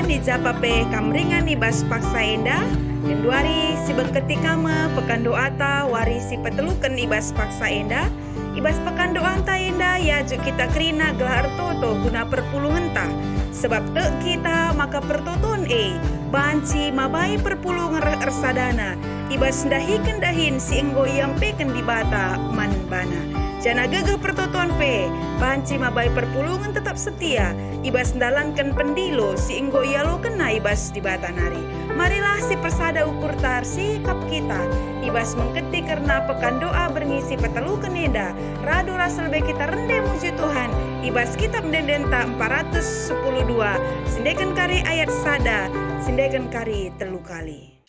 di Japape kamringan ibas paksa enda Denduari si bengketikama pekan doata wari si petelukan ibas paksa enda ibas pekan doanta enda ya juk kita kerina gelar toto guna perpulungan ta sebab kita maka pertoton banci mabai perpulungan ersadana ibas dahikan dahin si enggo yang peken di bata man bana jana gegeh pertoton banci mabai perpulungan tetap setia ibas dalankan pendilo si enggo yalo kena ibas di bata nari marilah si persada ukur tar sikap kita ibas mengketik karena pekan doa berngisi petelu keneda radu rasel be kita rende muji Tuhan ibas kitab dendenta 412 sindekan kari ayat sada sindekan kari telu kali.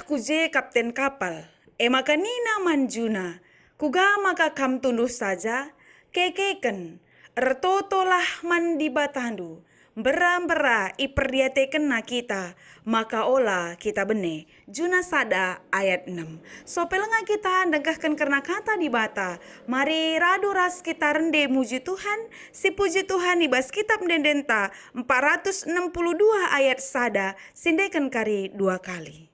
Kuje kapten kapal, maka nina manjuna, kuga maka kam tunduh saja, kekeken, ertotolah man di batandu, bera-bera iperdiateken na kita, maka ola kita bene, juna sada ayat 6. So pelenga kita dengkahkan karena kata di bata, mari radu ras kita rende muji Tuhan, si puji Tuhan ibas kitab dendenta 462 ayat sada, sindekan kari 2 kali.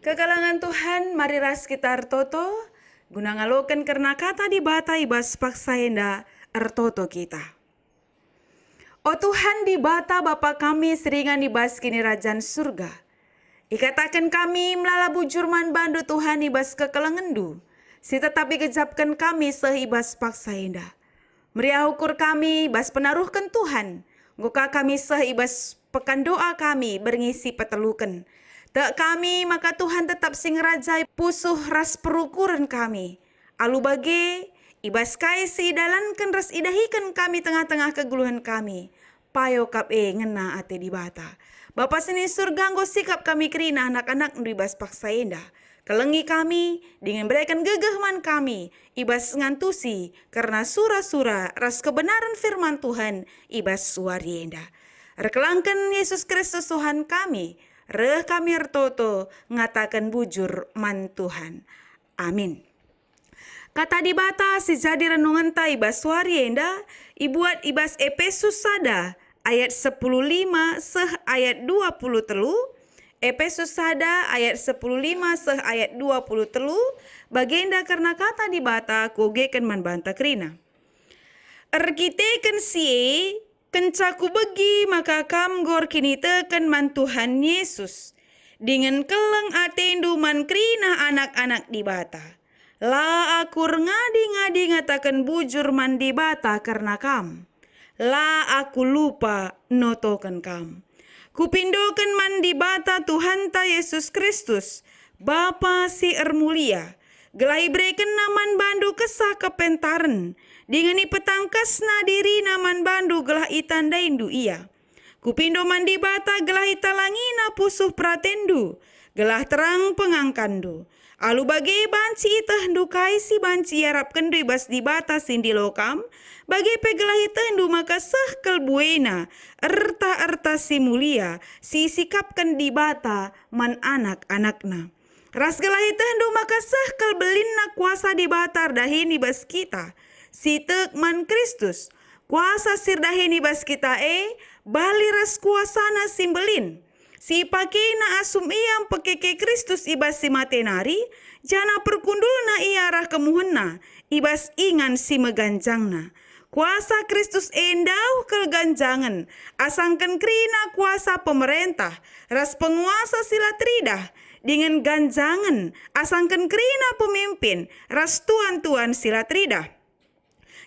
Kekalangan Tuhan, mari ras kita ertoto, guna ngaloken karena kata di bata ibas paksa enda ertoto kita. O Tuhan di bata Bapa kami seringan ibas kini Rajan surga. Ikatakan kami melala bujur man bandu Tuhan ibas kekelengendu. Si tetapi gejapkan kami sehibas paksa enda. Meriah ukur kami ibas penaruhkan Tuhan. Nguka kami sehibas pekan doa kami berngisi petelukan. Tak kami maka Tuhan tetap sing rajai pusuh ras perukuran kami. Alu bage ibas kai si dalankan ras idahikan kami tengah-tengah keguluhan kami. Payo kap ngena ate di bata. Bapa sini surga nggo sikap kami kerina anak-anak ibas paksa endah. Kelengi kami dengan berikan gegehman kami ibas ngantusi karena sura-sura ras kebenaran firman Tuhan ibas suari endah. Rekelangkan Yesus Kristus Tuhan kami. Reh kami ertoto ngatakan bujur man Tuhan. Amin. Kata di bata si jadi renungan ta ibas suari enda ibuat ibas Efesus sada ayat 10:5 seh ayat 20 telu. Efesus sada ayat 10:5 seh ayat 20 telu. Bagenda karena kata di bata kugekan man banta krina. Erkitekan sie kencaku begi maka kam gor kini teken man Tuhan Yesus. Dengan keleng atendu man krina anak-anak di bata. La akur ngadi-ngadi ngatakan bujur man di bata karena kam. La aku lupa notokan kam. Kupindokan man di bata Tuhan ta Yesus Kristus. Bapa si ermulia. Gelai breken naman bandu kesah kepentaren. Dingani petangkas na diri naman bandu gelah itandaindu ia. Kupindo mandi bata gelah italangina pusuh pratendu. Gelah terang pengangkandu. Alu bagi banci itahdu kaisi banci yarap kendu ibas di bata sindi lokam. Bagi pegelah itahdu maka sah kelbuena. Erta-erta si mulia. Si sikapkan di bata man anak-anakna. Ras gelah itahdu maka sah kelbelinna kuasa di batar dahin ibas kita. Si tekman Kristus, kuasa sirdahini bas kita bali ras kuasana simbelin. Si pakena asum iyam pekeke Kristus ibas si matenari, jana perkundulna iarah kemuhenna, ibas ingan si meganjangna. Kuasa Kristus endau keganjangan, asangkan krina kuasa pemerintah, ras penguasa sila tridah, dengan ganjangan, asangkan krina pemimpin, ras tuan-tuan sila tridah.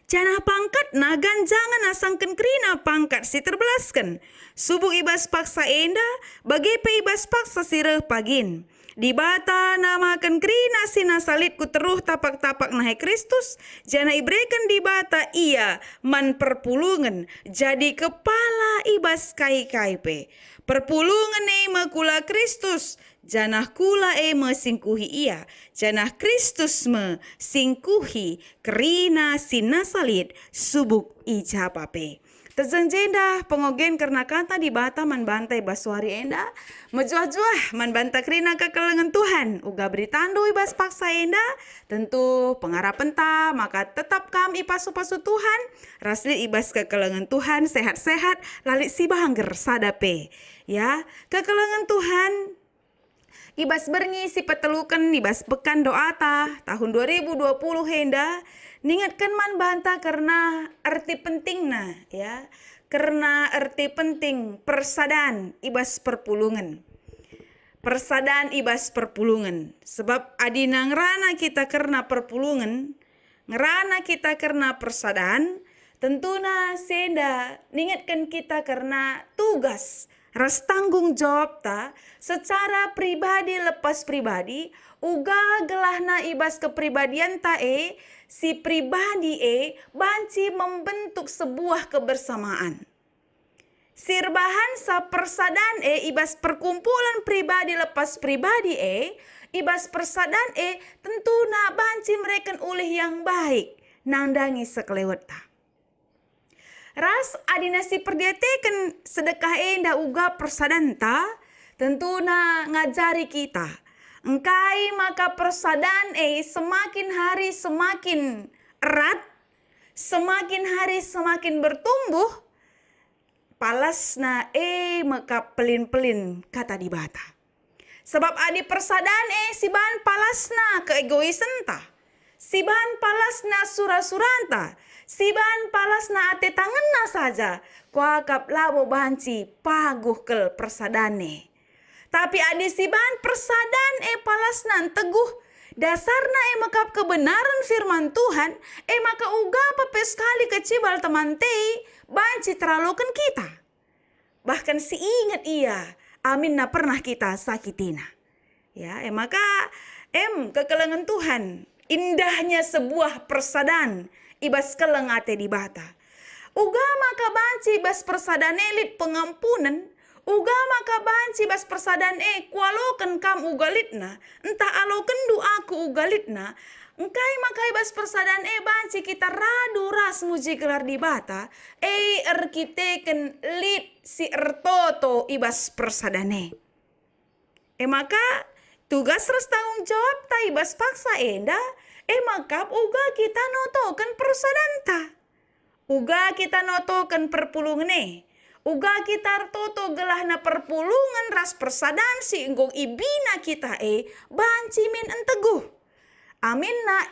Jana pangkat na ganjangan asangken krina pangkat si terbelaskan. Subuh ibas paksa enda, bagi pe ibas paksa sireh pagin. Di bata namakan krina sinasalit ku teruh tapak-tapak nahe Kristus. Jana ibrekan di bata ia man perpulungan. Jadi kepala ibas kai-kai pe. Perpulungan kula Kristus. Janah kula singkuhi ia. Janah Kristus singkuhi kerina sinasalit subuk ijapape. Terjenjenda pengogen karena kata di bata man bantai basuari enda. Mejuah-juah man banta kerina kekelengan Tuhan. Uga beritandu ibas paksa enda. Tentu pengharapan ta maka tetap kami pasu-pasu Tuhan. Rasli ibas kekelengan Tuhan sehat-sehat. Lalik si bahangger sadape. Ya, kekelengan Tuhan. Ibas berngi si petelukan ibas pekan doa tahun 2020 henda ningatkan man banta karena arti pentingna ya karena arti penting persadaan ibas perpulungan sebab adina ngerana kita karena perpulungan ngerana kita karena persadaan tentuna senda ningatkan kita karena tugas ras tanggung jawab ta secara pribadi lepas pribadi uga gelahna ibas kepribadian ta si pribadi banci membentuk sebuah kebersamaan. Sirbahan sa persadaan ibas perkumpulan pribadi lepas pribadi ibas persadaan tentuna banci mereka ulih yang baik nandangi sekelewat ta. Ras adina si perdiatekan sedekah enda uga persadanta tentuna ngajari kita. Engkai maka persadaan semakin hari semakin erat, semakin hari semakin bertumbuh. Palasna maka pelin-pelin kata di bata. Sebab adi persadaan si ban palasna keegoisen ta. Si ban palasna sura-suranta. Si ban palasna ate tanganna saja. Kuakap labo banci paguh kel persadane. Tapi adi si ban persadaan palasna teguh. Dasarna makap kebenaran firman Tuhan. Maka uga pepe sekali kecibal teman tei. Banci terlalukan kita. Bahkan si ingat ia. Amin na pernah kita sakitina. Ya, maka kekelengan Tuhan. Indahnya sebuah persadaan. Ibas keleng ate di bata. Uga maka banci bas persadaan elit pengampunan. Uga maka banci bas persadaan kualokan kam ugalitna. Entah alokan du aku ugalitna. Engkai makai bas persadaan banci kita radu ras muji gelar di bata. Erkiteken lit si ertoto ibas persadane. Maka tugas ras tanggung jawab ta ibas paksa enda. Maka uga kita notokan persadanta. Uga kita notokan perpulungan Uga kita toto gelahna perpulungan ras persadaan si enggong ibina kita banci min enteguh. Amin na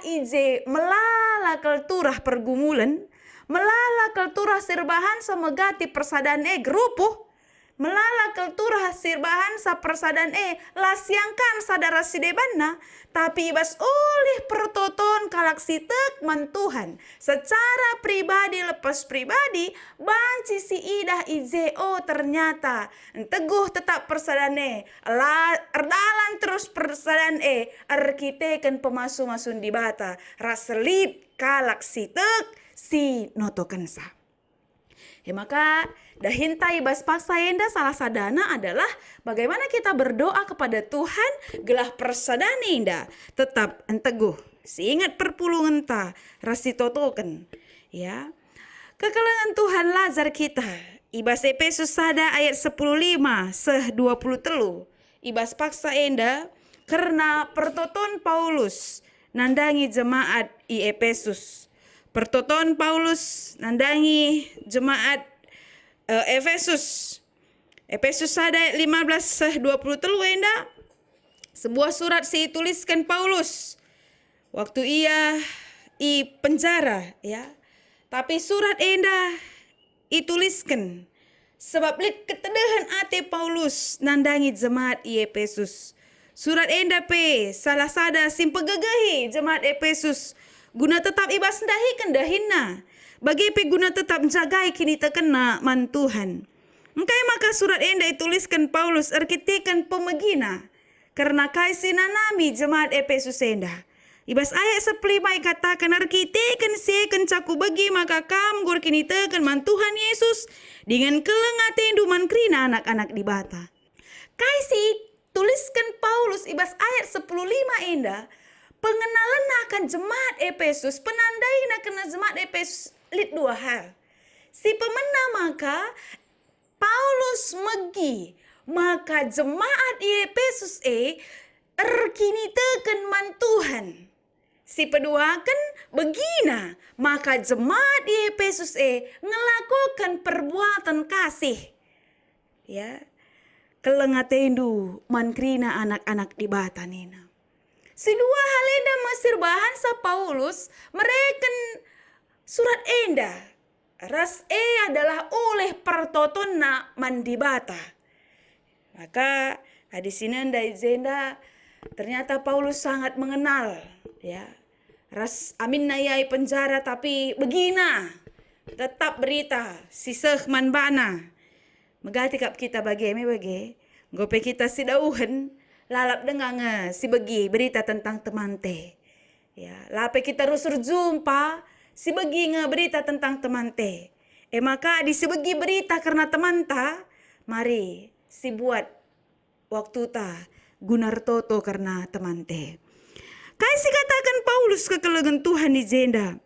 ije melala kelturah pergumulan, melala kelturah sirbahan semegati persadaan gerupuh, melala kelturah sirbahan sa persadaan lasiangkan sadara sidebanna, tapi ibas oleh pertoton kalak sitek mantuhan secara pribadi lepas pribadi banci si idah ije ternyata teguh tetap persadaan erdalan terus persadaan arkiteken pemasu-masun di bata raselip kalak sitek si notokensa. Maka dahintai bas paksa enda salah sadana adalah bagaimana kita berdoa kepada Tuhan gelah persadane inda tetap enteguh. Ingat perpulungan ta rasi totoken. Ya. Kekelengan Tuhan lazar kita. Ibas Efesus sada ayat 10:5 seh 20 telu. Ibas paksa enda karena pertoton Paulus nandangi jemaat i Efesus. Pertoton Paulus nandangi jemaat Efesus. Efesus sada 15 20 telu enda. Sebuah surat si tuliskan Paulus waktu ia i penjara ya. Tapi surat enda ituliskan sebab lit ketedahan ate Paulus nandangi jemaat i Efesus. Surat enda salah sada simpegagahi jemaat Efesus. Guna tetap ibas dahi kendahinna. Bagi guna tetap jagai kini terkena man Tuhan. Engkai maka surat enda dituliskan Paulus arkitekan pemegina. Karena kaisina nami jemaat Efesus enda. Ibas ayat 15 katakan arkitekan seken caku bagi maka kam gor kini terken man Tuhan Yesus. Dengan kelengate man krina anak-anak di bata. Kaisi tuliskan Paulus ibas ayat 15 enda. Pengenalan akan jemaat Efesus, penandai akan jemaat Efesus lit dua hal. Si pemena maka Paulus megi, maka jemaat Efesus erkini teken man Tuhan. Si kedua kan begina, maka jemaat Efesus ngelakukan perbuatan kasih. Ya, kelengatendu mankrina anak-anak di batanina. Si dua hal enda masir bahan sa Paulus mereken surat enda. Ras adalah oleh pertotonna mandibata. Maka di sini enda izenda ternyata Paulus sangat mengenal ya. Ras amin nayai penjara tapi begina. Tetap berita siseh manbana. Megati kap kita bagi gope kita sidauhen. Lalap dengang si begi berita tentang teman te. Ya, lape kita rusur jumpa si begi berita tentang teman te. Maka di si begi berita karena teman ta, mari si buat waktu ta gunar toto karena teman te. Kaisi katakan Paulus kekelengan Tuhan di jenda.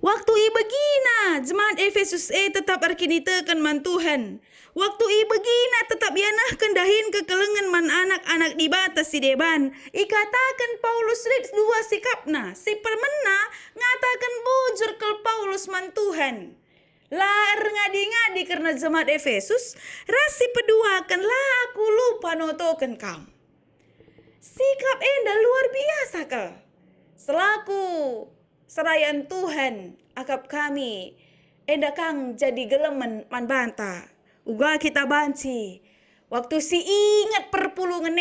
Waktu begina jemaat Efesus tetap arkinitekan man Tuhan. Waktu begina tetap yanah kendahin kekelengan man anak-anak di batas si deban. Ikatakan Paulus rit dua sikapna. Si permena ngatakan bujur ke Paulus man Tuhan. Lar ngadi-ngadi karena jemaat Efesus. Rasi pedua kan lah aku lupa panotoken kam. Sikap enda luar biasa ke. Selaku serayan Tuhan akap kami, enda kang jadi gelemen man banta. Uga kita banci. Waktu si ingat perpulungan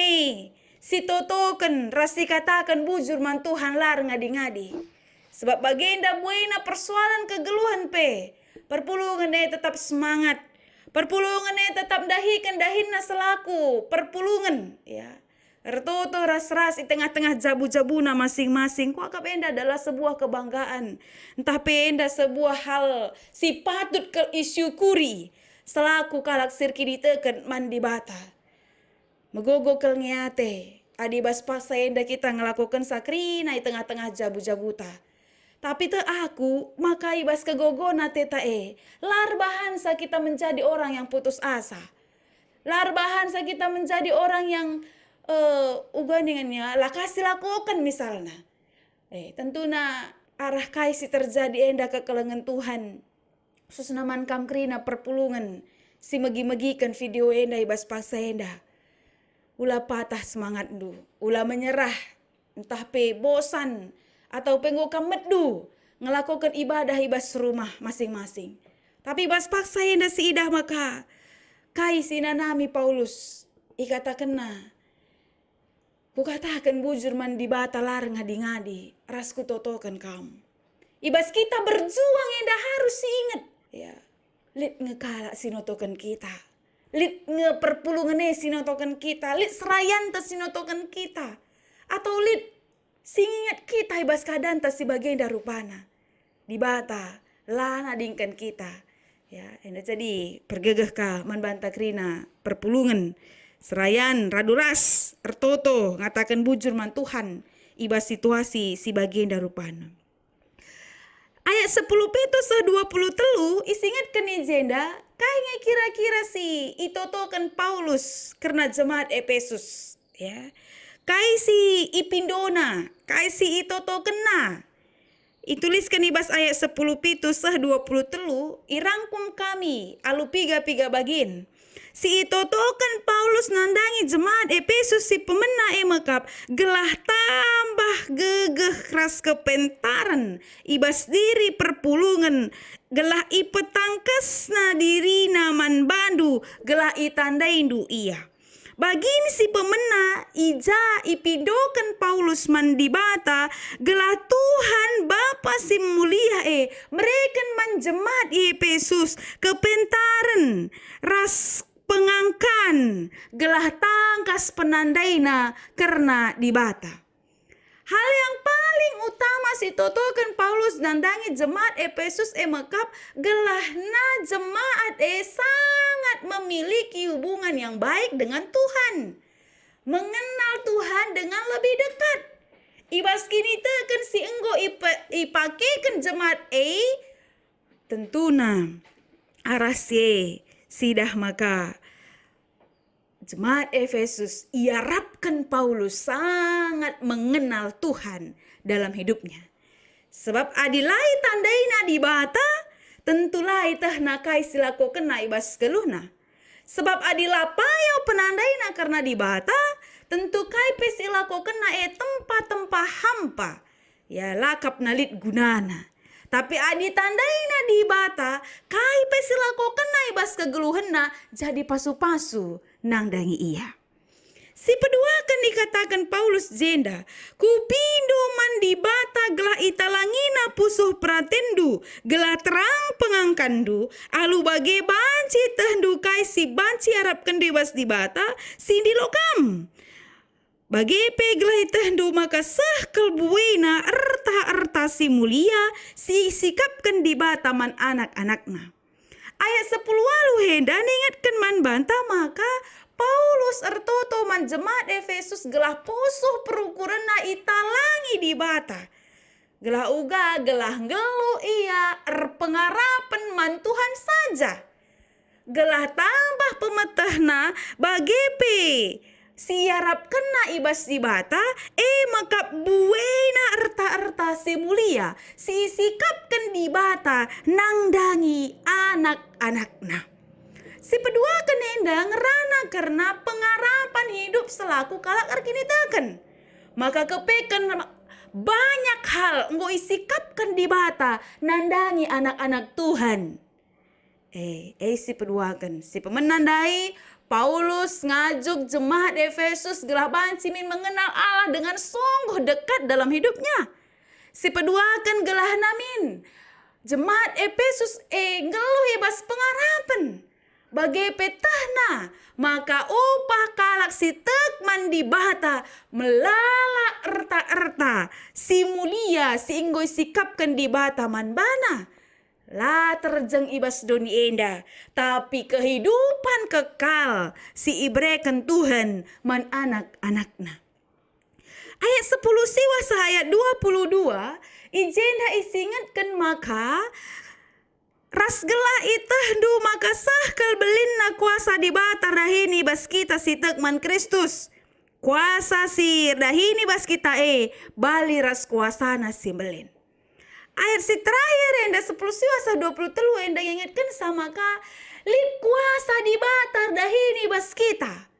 si totoken rasi katakan bujur man Tuhan lar ngadi-ngadi. Sebab bagenda buena persoalan kegeluhan perpulungan tetap semangat. Perpulungan tetap dahikan dahinna selaku perpulungan ya. Ertoto ras-ras di tengah-tengah jabu-jabuna masing-masing. Ku akap enda adalah sebuah kebanggaan. Entah enda sebuah hal si patut isyukuri. Selaku kalak sirki diteken mandi bata. Megogo kelngiate. Adi bas paksa enda kita ngelakukan sakrina di tengah-tengah jabu-jabuta. Tapi te aku makai bas kegogona teta lar bahansa kita menjadi orang yang putus asa. Lar bahansa kita menjadi orang yang uganingannya lah kasih lakukan misalnya. Tentunya arah kaisi terjadi enda kekelengan Tuhan. Susnaman kam krina perpulungan si megi-megikan video enda ibas paksa enda. Ula patah semangat du, ula menyerah, entah bosan atau penggokam meddu ngelakukan ibadah ibas rumah masing-masing. Tapi ibas paksa enda si idah maka kai sinanami Paulus ikata kena. Kukatakan bujur mandi bata lar ngadi-ngadi, rasku totokan kamu. Ibas kita berjuang enda harus ingat. Ya, lit ngekala sinotokan kita. Lit ngeperpulungan sinotokan kita. Lit serayan tas sinotokan kita. Atau lit singingat kita ibas kadang tas si bagenda rupana. Di bata, lana dingkan kita. Ya, enda jadi pergegeh ka manbanta krina perpulungan. Serayan raduras ertoto ngatakan bujur man Tuhan ibas situasi si bagenda rupana. Ayat 10 Petrus 23 isingat keni jenda kayaknya kira-kira si itotokan Paulus karena jemaat Efesus ya. Kai si ipindona, kai si itotokan na. Ituliskan ibas ayat 10 Petrus 23 irangkum kami alu piga-piga bagin. Si itotokan Paulus nandangi jemaat Efesus si pemena emakap gelah tambah gegeh ras kepentaran ibas diri perpulungan gelah ipetangkasna diri naman bandu gelah itandaindu iya. Bagini si pemena ija ipindokan Paulus mandibata gelah Tuhan Bapa si mulia mereka manjemaat Efesus kepentaran ras pengangkan gelah tangkas penandaina karena dibata. Hal yang paling utama si totokan Paulus nandangi jemaat Efesus emakap gelah na jemaat sangat memiliki hubungan yang baik dengan Tuhan. Mengenal Tuhan dengan lebih dekat. Ibas kini teken si enggo ipakekan jemaat tentuna arasye sidah maka jemaat Efesus iarapkan Paulus sangat mengenal Tuhan dalam hidupnya. Sebab adilai tandaina di bata tentulai teh nakai silako kena ibas keluhna. Sebab adilapayau penandaina karena di bata tentu kai pesilako kena tempat-tempat hampa. Ya lakap nalit gunana. Tapi adi tandaina di bata kai pesilako kena ibas kegeluhena jadi pasu-pasu nangdangi iya. Si pedua akan dikatakan Paulus jenda, kupindo mandi bata gelah italangina pusuh pratendu, gelah terang pengangkandu, alu bage banci tehdu kai si banci harap kendebas di bata, sindi lokam. Bagi peglai tehdu maka sah kelbuina erta-erta si mulia, si sikapkan di bata man anak-anakna. Ayat 10 walu henda ingatkan man banta maka Paulus ertoto man jemaat Efesus gelah pusuh perukuran na italangi di bata. Gelah uga gelah gelu iya pengarapan man Tuhan saja. Gelah tambah pemetahna bagepe siarap kena ibas di bata maka buena erta-erta si mulia si sikapkan di bata nangdangi anak-anakna. Si pedua kenendang rana karena pengarapan hidup selaku kalak arkini taken. Maka kepekan banyak hal engkau isikapkan di bata nandangi anak-anak Tuhan. Si peduakan, si pemenandai Paulus ngajuk jemaat Efesus gelah banci min mengenal Allah dengan sungguh dekat dalam hidupnya. Si peduakan gelah namin jemaat Efesus ngeluh ibas pengarapan. Bagai petahna, maka upah kalak si tekman di bata melala erta-erta, si mulia si inggoy sikapkan di bata man bana. La terjeng ibas doni enda, tapi kehidupan kekal si ibreken Tuhan man anak-anakna. Ayat 10 siwas ayat 22, ijenda isingatkan maka ras gelah itah du maka sahkal belinna kuasa di bata dahini bas kita si tekman Kristus. Kuasa si dahini bas kita bali ras kuasana si belin. Ayat si terakhir enda 10 siwasa 23 enda ingatkan sama ka lid kuasa di bata dahini bas kita.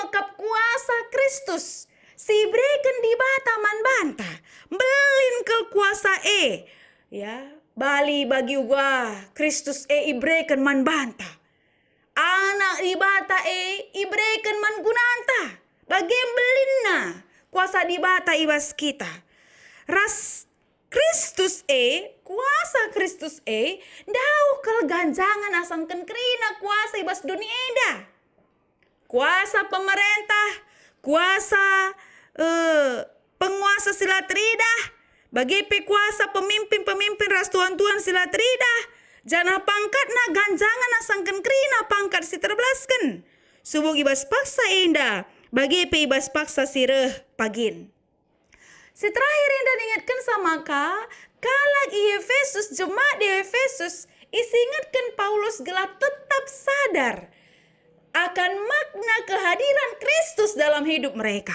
Makap kuasa Kristus. Si breken di bata man banta. Belin kel kuasa ya. Bali bagi gua Kristus ibreken man banta. Anak ibata ibreken man gunanta. Bagi belinna kuasa di bata ibas kita. Ras Kristus kuasa Kristus dau kel ganjangan asangken kerina kuasa ibas dunia eda. Kuasa pemerintah, kuasa penguasa silat ridah. Bagi pekuasa pemimpin-pemimpin ras tuan-tuan silat ridah. Jana pangkat na ganjangan asangkan kerina pangkat si terblaskan. Subuk ibas paksa indah. Bagi pe ibas paksa sireh pagin. Si terakhir indah diingatkan sama kalak Efesus jemaat di Efesus isingatkan Paulus gelah tetap sadar akan makna kehadiran Kristus dalam hidup mereka.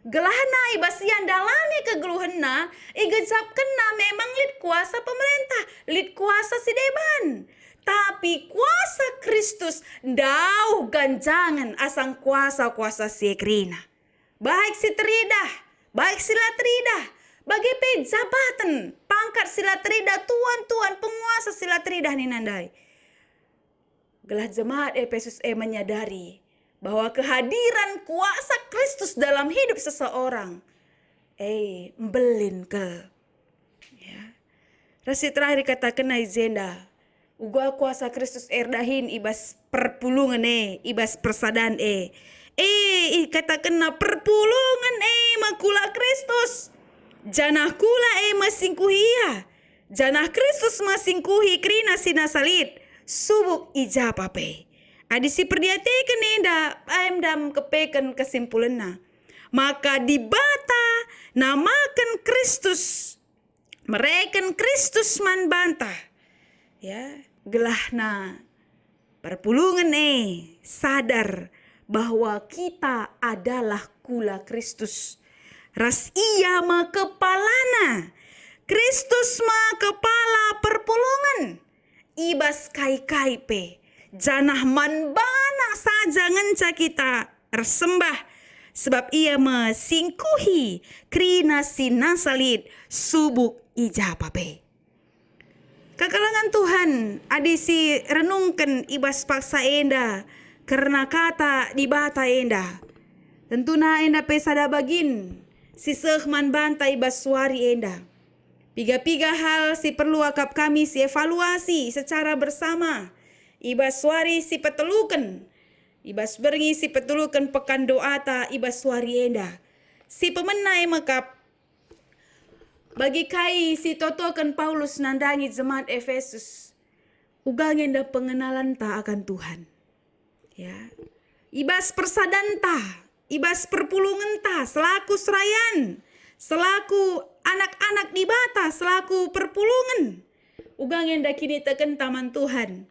Gelahna ibas yang dalami kegeluhanna igejapkenna memang lid kuasa pemerintah, lid kuasa si deban. Tapi kuasa Kristus dau ganjangan asang kuasa-kuasa si krina. Baik si teridah, baik sila teridah, bagi jabatan pangkat sila teridah, tuan-tuan penguasa sila teridah ni nandai. Gelah jemaat Efesus menyadari bahwa kehadiran kuasa Kristus dalam hidup seseorang belin ke ya. Rasi terakhir katakan izenda ugua kuasa Kristus dahin ibas perpulungan ibas persadan katakan perpulungan makula Kristus janah kula masingkuhia janah Kristus masingkuhi krina sinasalit subuk ijapape. Adisi perdiatekan dam kepekan kesimpulanna. Maka dibata namakan Kristus. Mereken Kristus man bantah. Ya, gelahna perpulungan sadar bahwa kita adalah kula Kristus. Ras ia ma kepalana. Kristus ma kepala perpulungan. Ibas kai-kai pe. Janah manbana saja ngenca kita resembah. Sebab ia mesingkuhi krina sinasalit subuk ijapape. Kekalangan Tuhan adisi renungkan ibas paksa enda. Karena kata di bata enda. Tentuna enda pesada bagin. Siseh man banta ibas suari enda. Piga-piga hal si perlu akap kami si evaluasi secara bersama. Ibas suari si petelukan. Ibas berngi si petelukan pekan doata ibas suari enda. Si pemenai makap. Bagi kai si totokan Paulus nandangi jemaat Efesus. Ugang enda pengenalan ta akan Tuhan. Ya. Ibas persadan ta. Ibas perpulungan ta. Selaku serayan. Selaku anak-anak di bata. Selaku perpulungan. Ugang enda kini teken taman Tuhan.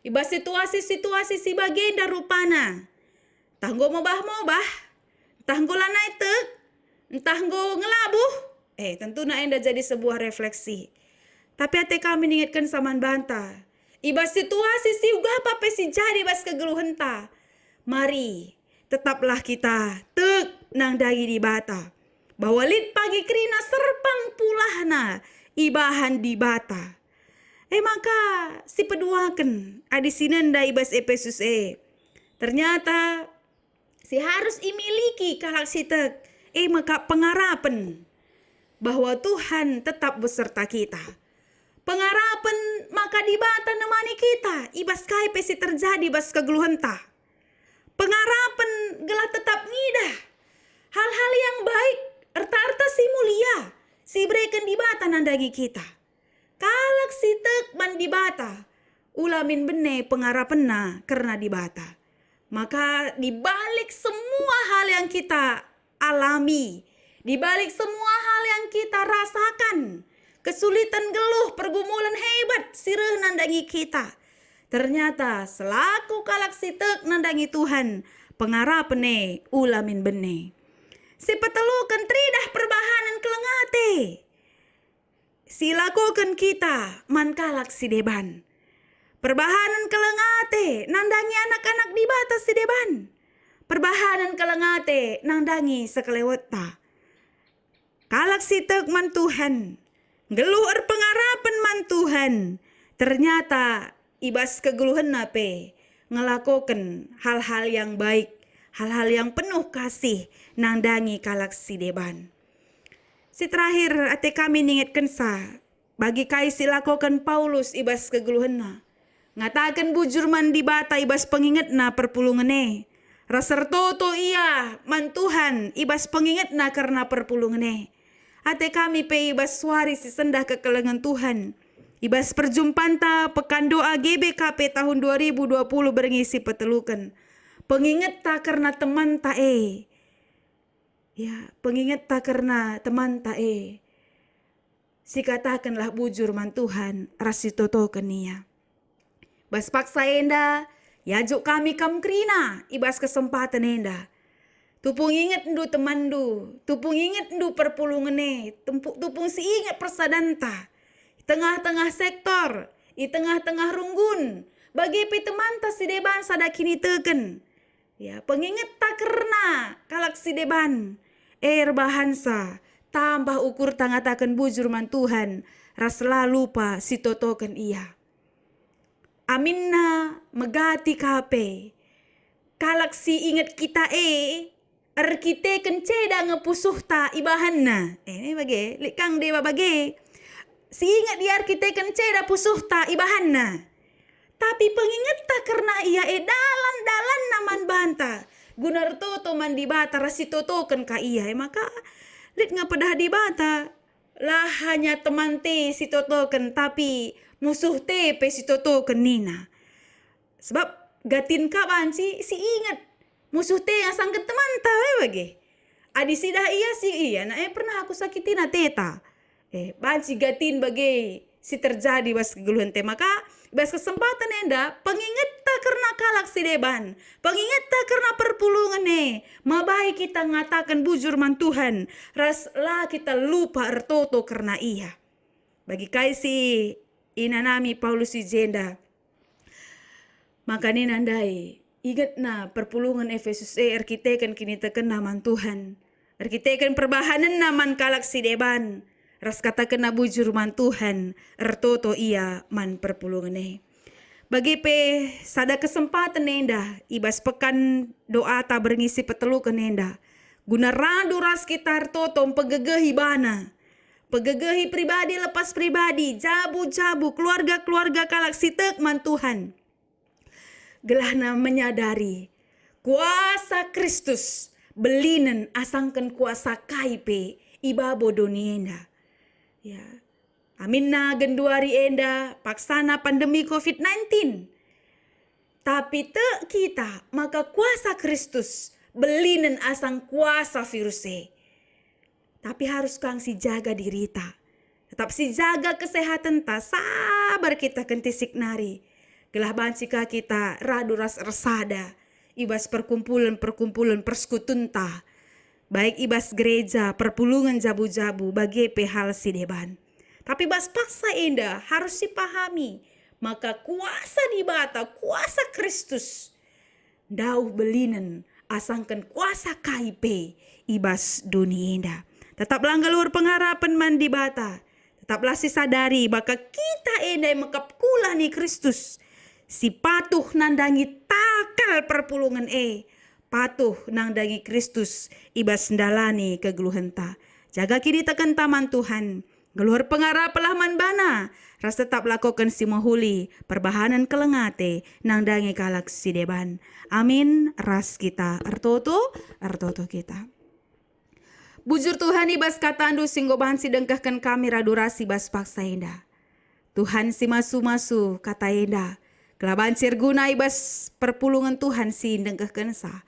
Iba situasi-situasi si bagenda rupana. Entah go mobah-mobah. Entah go lanai tek. Entah go ngelabuh. Tentu na enda jadi sebuah refleksi. Tapi hati kami ingatkan saman banta. Iba situasi si uga apa si jadi bas kegeluhan ta. Mari tetaplah kita tek nang dagi di bata. Bawalit pagi krina serpang pulahna ibahan di bata. Maka si peduaken adi sinenda ibas Efesus ternyata si harus imiliki kalak si tek maka pengarapan bahwa Tuhan tetap beserta kita. Pengarapan maka di bata nemani kita ibas kai pesi terjadi bas kegeluhenta. Pengarapan gelah tetap ngidah hal-hal yang baik erta-erta si mulia si berikan di bata nandagi kita. Kalak si tek man di bata ulamin bene pengarapenna karena di bata. Maka di balik semua hal yang kita alami, di balik semua hal yang kita rasakan, kesulitan geluh pergumulan hebat sireh nandangi kita, ternyata selaku kalak si tek nandangi Tuhan pengarapene ulamin bene. Si petelukan tridah perbahanan kelengate. Silakukan kita man kalak si deban. Perbahanan kelengate nandangi anak-anak di batas si deban. Perbahanan kelengate nandangi sekeleweta. Kalak si tek man Tuhan. Geluh pengarapan man Tuhan. Ternyata ibas kegeluhan nape ngelakukan hal-hal yang baik, hal-hal yang penuh kasih nandangi kalak si deban. Si terakhir ate kami ningetkan bagi kai silakukan Paulus ibas kegeluhanna. Ngatakan bujur man di bata ibas pengingatna perpulungane. Rasertoto iya man Tuhan ibas pengingatna karena perpulungane. Ate kami pe ibas suari si sendah kekelengan Tuhan. Ibas perjumpanta pekan doa GBKP tahun 2020 berngisi petelukan. Pengingat tak karena teman tak ya, pengingat tak karena teman tak si katakanlah bujur man Tuhan rasitoto kenia. Bas paksa enda, yajuk kami kam krina ibas kesempatan enda. Tupung ingat ndu teman ndu, tupung ingat ndu perpulungane, tupung si ingat persadanta. Tengah-tengah sektor, i tengah-tengah runggun, bagi pe teman ta si deban sadakini teken. Ya, pengingat tak karena kalak si deban. Bahansa tambah ukur tangatakan bujur man Tuhan rasla lupa si totokan iya. Aminna megati kape. Kalak si ingat kita kita kenceda ngepusuh ta ibahanna. Ini bagi likang dewa bagi. Si ingat di kita kenceda pusuh ta ibahanna. Tapi pengingat tak karena ia dalan-dalan naman banta. Gunar toto man di bata rasitotokan ka iya. Maka lit nga padah di bata. Lah hanya teman te si totokan tapi musuh te pe si totokan nina. Sebab gatin ka ban si ingat musuh te yang sangket teman ta bagi. Adi sidah iya si iya na pernah aku sakitin na teta. Ban si gatin bagi si terjadi bas kegeluhan te maka bas kesempatan enda pengingat tak karena kalak si deban, pengingat tak karena perpulungan mabai kita ngatakan bujur man Tuhan raslah kita lupa ertoto karena iya. Bagi kaisi inanami Paulus si jenda maka ninandai ingat na perpulungan Efesus arkitekan kini teken naman Tuhan, arkitekan perbahanan naman kalak si deban. Ras katakan na bujur man Tuhan, ertoto iya man perpulungan Bagi pe sada kesempatan nenda, ibas pekan doa ta berngisi petelukan nenda. Guna radu ras kita ertoto pegegehi bana. Pegegehi pribadi lepas pribadi, jabu-jabu, keluarga-keluarga kalak sitek man Tuhan. Gelahna menyadari, kuasa Kristus belinen asangkan kuasa kaipe ibabo donienda. Ya, aminna genduari enda paksana pandemi COVID-19. Tapi te kita maka kuasa Kristus belinen asang kuasa viruse. Tapi harus kang si jaga diri ta. Tetap si jaga kesehatan ta sabar kita kentisik nari. Gelah bansika kita radu ras resada. Ibas perkumpulan persekutun ta. Baik ibas gereja, perpulungan jabu-jabu bagi hal si deban. Tapi bas paksa enda harus dipahami. Maka kuasa di bata, kuasa Kristus. Dauh belinen asangkan kuasa KIP ibas dunia indah. Tetaplah galur pengharapan mandi bata. Tetaplah si sadari baka kita endai mekap kula ni Kristus. Si patuh nandangi takal perpulungan patuh nandangi Kristus ibas ndalani kegeluhenta. Jaga kini tekan taman Tuhan. Geluhur pengharapalah man bana. Ras tetap lakukan si mahuli perbahanan kelengate nandangi kalak si deban. Amin. Ras kita ertoto kita. Bujur Tuhan ibas kata andu singgobahan si dengkahkan kami radurasi bas paksa indah. Tuhan si masu-masu kata indah. Kelaban sirguna ibas perpulungan Tuhan si dengkahkan sa.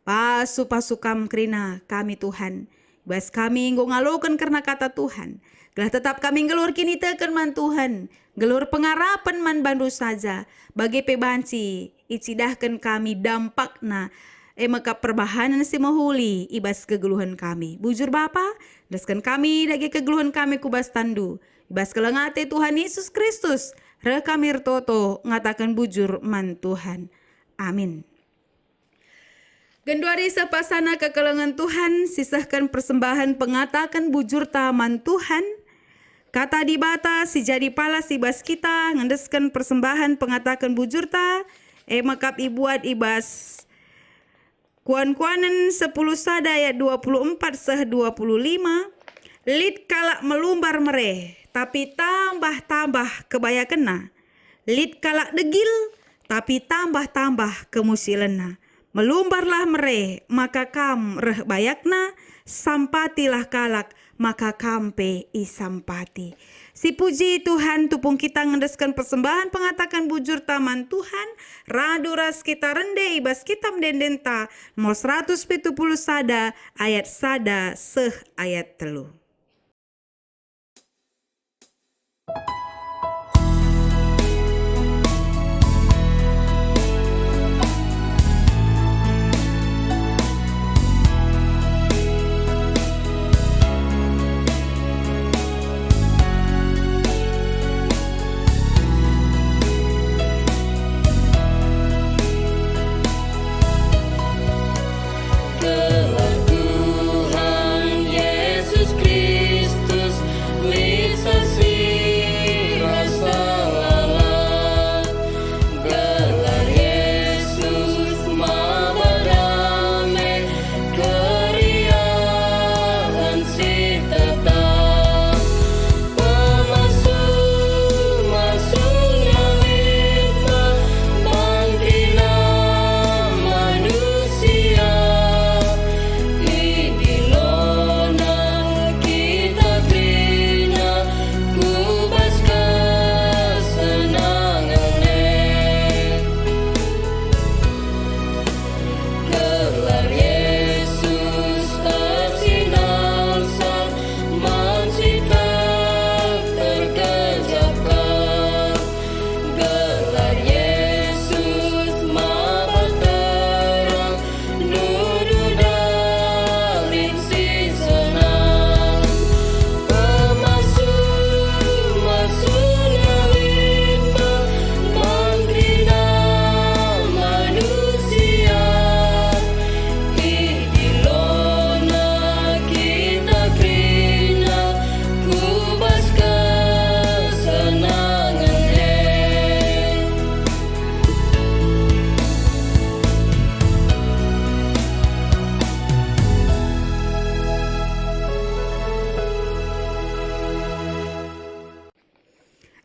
Pasu kam krina kami Tuhan. Ibas kami ngalokan karena kata Tuhan. Gelah tetap kami gelur kini teken man Tuhan. Gelur pengarapan man bandu saja. Bagi pebanci icidahkan kami dampakna. Maka perbahanan si mahuli ibas kegeluhan kami. Bujur Bapa, daskan kami dagi kegeluhan kami kubas tandu. Ibas kelengate Tuhan Yesus Kristus. Rekamir toto ngatakan bujur man Tuhan. Amin. Genduari sepasana kekelengan Tuhan, sisahkan persembahan pengatakan bujur taman Tuhan. Kata di bata si jadi pala si bas kita ngendeskan persembahan pengatakan bujur ta. Makap ibuat ibas kuan-kuanan 10 sada ayat 24 seh 25. Lid kalak melumbar mereh tapi tambah-tambah kebaya kena. Lid kalak degil tapi tambah-tambah kemusilena. Melumbarlah mereh maka kam reh bayakna. Sampatilah kalak maka kampe isampati. Si puji Tuhan tupung kita ngendeskan persembahan pengatakan bujur taman Tuhan. Raduras kita rende ibas kita mendendenta. Nomor 170 sada ayat sada seh ayat telu.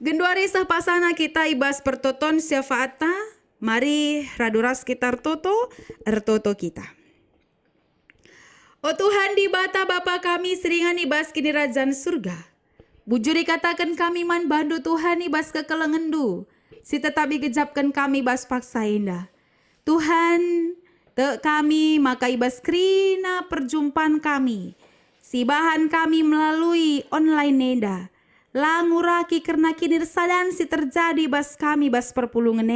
Genduari sahpasana kita ibas pertoton syafaata. Mari raduras kita ertoto kita. O Tuhan di bata Bapa kami seringan ibas kini rajaan surga. Bujur dikatakan kami man bandu Tuhan ibas kekelengendu. Si tetapi gejapkan kami bas paksa indah. Tuhan te kami maka ibas krina perjumpaan kami. Si bahan kami melalui online neda. Languraki karena kini sadan si terjadi bas kami bas perpulungan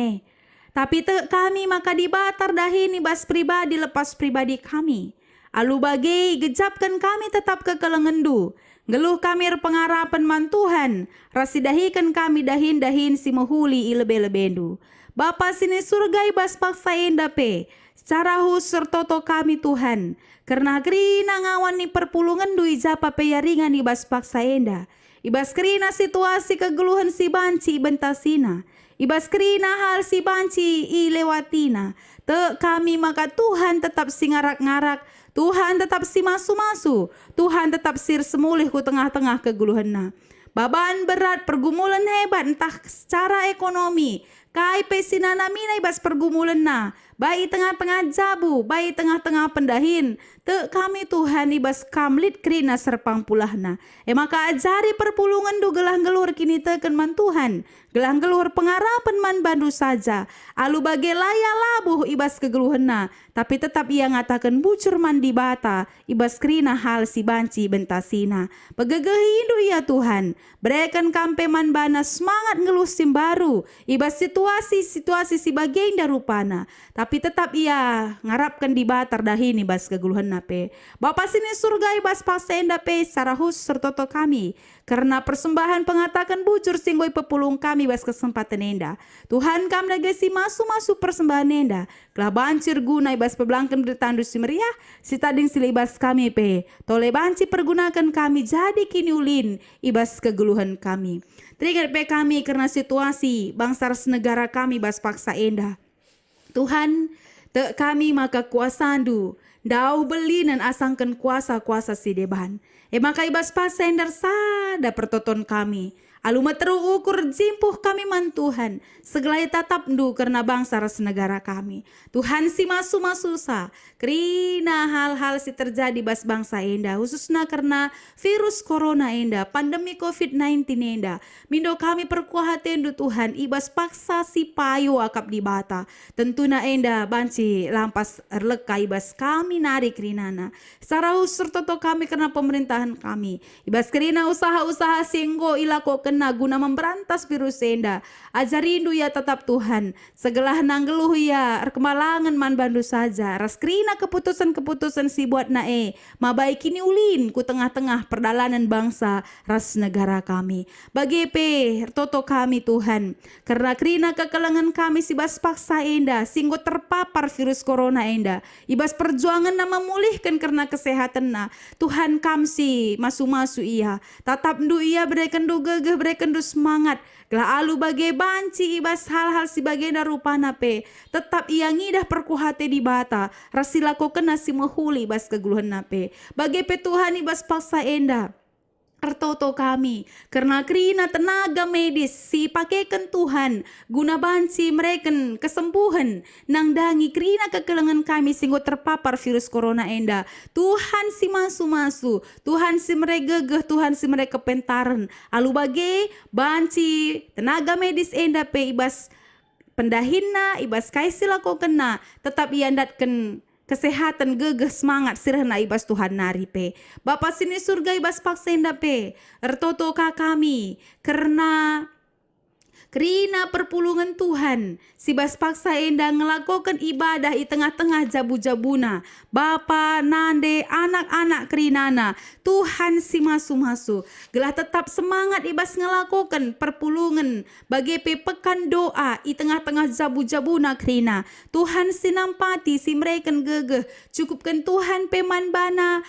Tapi te kami maka dibatar dahini bas pribadi lepas pribadi kami. Alu bagai gejapkan kami tetap kekelengendu. Geluh kami pengarapan man Tuhan. Rasidahikan kami dahin si mahuli ilebe-lebendu. Bapa sini surga ibas paksa indape. secara khusus toto kami Tuhan. Karena kerina ngawan ni perpulungan dui japa peyaringan ibas paksa enda. Ibas kerina situasi kegeluhan si banci bentasina. Ibas kerina hal si banci ilewatina. Te kami maka Tuhan tetap singarak-ngarak. Tuhan tetap si masu-masu. Tuhan tetap sir semulih ku tengah-tengah kegeluhanna. Babaan berat, pergumulan hebat entah secara ekonomi. Kai pesinana mina ibas pergumulan na. Baik tengah-tengah jabu, baik tengah-tengah pendahin. Te kami Tuhan ibas kamlit krina serpang pulahna. Maka ajari perpulungan du gelah gelur kini teken man Tuhan. Gelah gelur pengarapan man bandu saja. Alu bagai laya labuh ibas kegeluhena. Tapi tetap ia ngatakan bucur man di bata. Ibas krina hal si banci bentasina. Pegegehi indu ya Tuhan. Berikan kampe man bana semangat ngeluh sim baru. Ibas situasi si bagian darupana. Tapi tetap ia ngarapkan di batar dahini bas kegeluhan nape. Bapa sini surga ibas pasenda pe secara khusus sertoto kami. Karena persembahan pengatakan bujur singgoi pepulung kami bas kesempatan enda. Tuhan kami negesi masu persembahan enda. Kelah bancir guna ibas pebelangkan bertandu si meriah. Si tading sila ibas kami pe. Tole banci pergunakan kami jadi kini ulin ibas kegeluhan kami. Teringat pe kami karena situasi bangsa negara kami bas paksa enda. Tuhan, te kami maka kuasandu, dau beli dan asangkan kuasa si deban. Maka ibas pasender sada pertoton kami. Aluma teru ukur jimpuh kami man Tuhan. Segelai tatap ndu karena bangsa ras negara kami. Tuhan si masu-masusa. Kerina hal-hal si terjadi bas bangsa enda. Khususnya karena virus corona enda. Pandemi COVID-19 enda. Mindo kami perkuahaten du Tuhan. Ibas paksa si payu akap di bata. Tentuna enda banci lampas erleka ibas kami nari kerinana. Secara usur toto kami karena pemerintahan kami. Ibas kerina usaha-usaha singgo ilako kena guna memberantas virus enda. Ajarindu ya tetap Tuhan. Segelah nanggeluh ya kemalangan man bandu saja. Raskrina keputusan-keputusan si buat nae. Mabai kini ulin ku tengah-tengah perdalanan bangsa ras negara kami. Bagi pe toto kami Tuhan. Karena krina kekelangan kami si bas paksa enda. Singgo terpapar virus corona enda. Ibas perjuangan na memulihkan karena kesehatan na. Tuhan kamsi masu-masu iya. Tatap ndu iya berikan du gegeh berikan du semangat. Gelah alu bagai banci ibas hal-hal si bagian rupana pe. Tetap ia ngidah perkuhate di bata. Rasilako kena si mehuli ibas keguluhan nape. Bagai pe Tuhan ibas paksa enda. Ertoto kami karena krina tenaga medis si pakaikan Tuhan guna banci mereka kesembuhan nang dangi krina kekelangan kami singgo terpapar virus corona enda. Tuhan si masu-masu, Tuhan si mereka gegeh, Tuhan si mereka kepentaran. Alu bage banci tenaga medis enda pe ibas pendahinna ibas kaisilako kena tetap iandatkan kesehatan gegeh semangat sirahna ibas Tuhan nari pe. Bapa sini surga ibas paksenda pe. Ertoto ka kami karena kerina perpulungan Tuhan. Si bas paksa enda ngelakukan ibadah di tengah-tengah jabu-jabuna. Bapa, nande, anak-anak kerinana. Tuhan si masu-masu. Gelah tetap semangat ibas ngelakukan perpulungan. Bagi pekan doa di tengah-tengah jabu-jabuna kerina. Tuhan si nampati si mereka gegeh. Cukupkan Tuhan peman bana.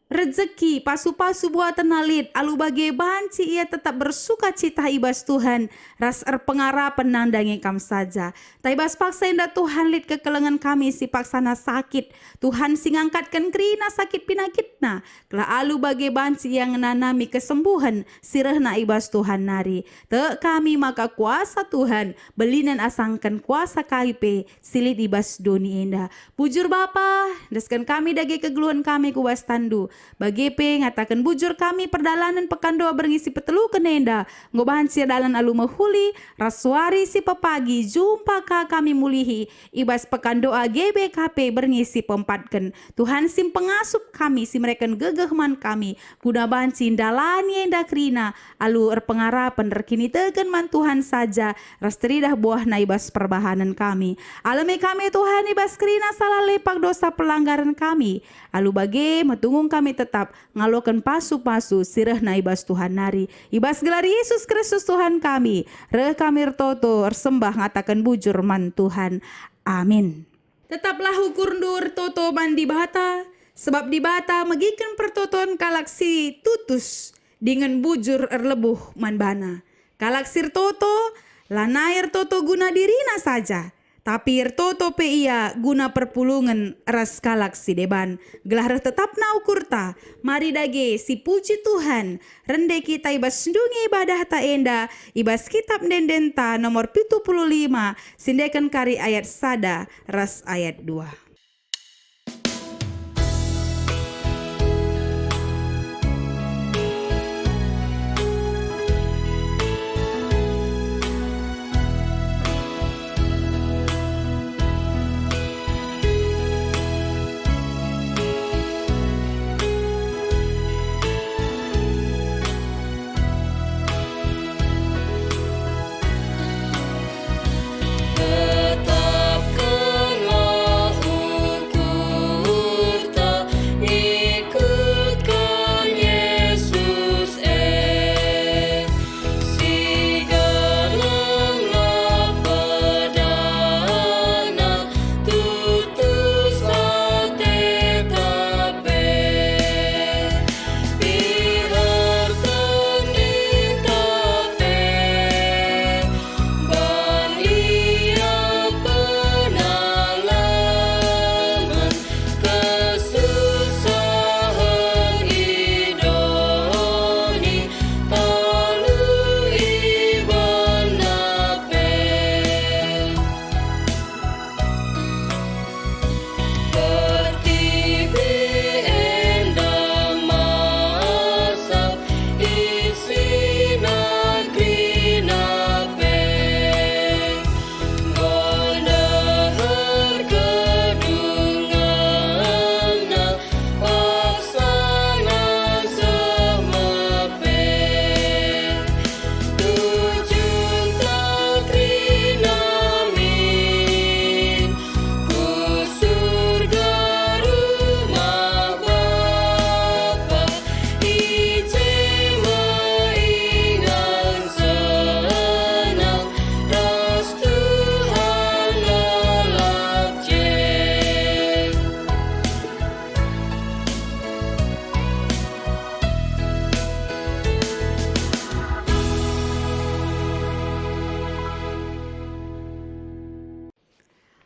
Rezeki pasu-pasu buat tenalit alu bagai banci ia tetap bersuka cita ibas Tuhan ras pengarapan nandangi kam saja. Taibas paksa indah Tuhan lit kekelengan kami si paksana sakit. Tuhan si ngangkatkan kerina sakit pinakitna. Kela alu bagai banci yang nanami kesembuhan sirahna ibas Tuhan nari. Te kami maka kuasa Tuhan belinan asangkan kuasa KIP silit ibas doni indah. Bujur Bapa deskan kami dagi kegeluhan kami kuwas tandu. Bagi pe ngatakan bujur kami perdalanan pekan doa berngisi petelu kenenda ngobahan si dalan alu mahuli rasuari si pepagi jumpa ka kami mulihi ibas pekan doa GBKP berngisi pempatkan Tuhan sim pengasup kami si mereka gegehman kami guna banci dalani enda krina alu pengarapan rekini tegen man Tuhan saja rastridah buah na ibas perbahanan kami alami kami Tuhan ibas krina salah lepak dosa pelanggaran kami alu bagi metungung kami tetap ngalokan pasu-pasu sirah na ibas Tuhan nari ibas gelar Yesus Kristus Tuhan kami re kami toto ersembah ngatakan bujur man Tuhan amin. Tetaplah ukur ndur toto man di bata, sebab di bata megikan pertoton kalaksi tutus dengan bujur erlebuh man bana. Kalaksir toto lanair toto guna dirina saja, tapi toto pe ia guna perpulungan ras kalaksi deban. Gelar tetap na ukurta, mari dage si puji Tuhan, rende kita ibas ndungi ibadah ta enda, ibas kitab dendenta nomor 75, sindekan kari ayat sada ras ayat 2.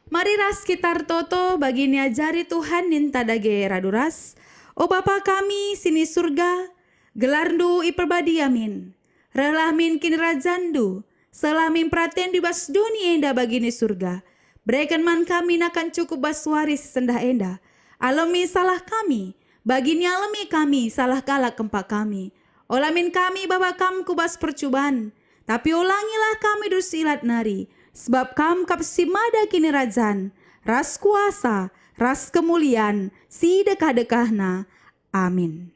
Mari ras kitar toto bagini ajari Tuhan ninta dage raduras. O Bapa kami sini surga, gelarndu iperbadi amin. Relamin kini rajandu, selamin praten di bas dunia enda bagini surga. Berikan man kami nakan cukup bas waris sendah enda. Alami salah kami, bagini alami kami salah kalak kempak kami. Olamin kami Bapa kam kubas percubaan, tapi ulangilah kami dusilat nari. Sebab kam kapsimada kini rajan, ras kuasa, ras kemuliaan, si dekah-dekahna. Amin.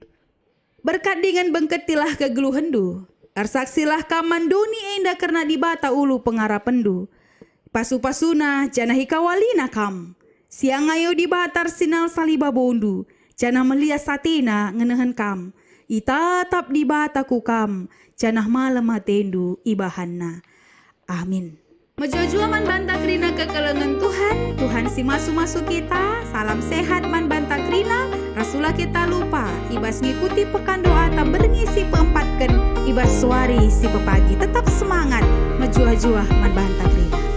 Berkat dengan bengketilah kegeluhendu, arsaksilah kamanduni enda karena dibata ulu pengarapendu. Pasu-pasuna jana hikawalina kam, siang ayo dibatar sinal saliba bondu, jana melia satina ngenehen kam. Ita tap dibata ku kam, jana malam matendu ibahanna. Amin. Mejojua man bantak rina kekelengan Tuhan, Tuhan si masu-masu kita, salam sehat man bantak rina, rasulah kita lupa, ibas ngikuti pekan doa tak berngisi peempatkan, ibas suari si pepagi, tetap semangat, mejua-jua man bantak rina.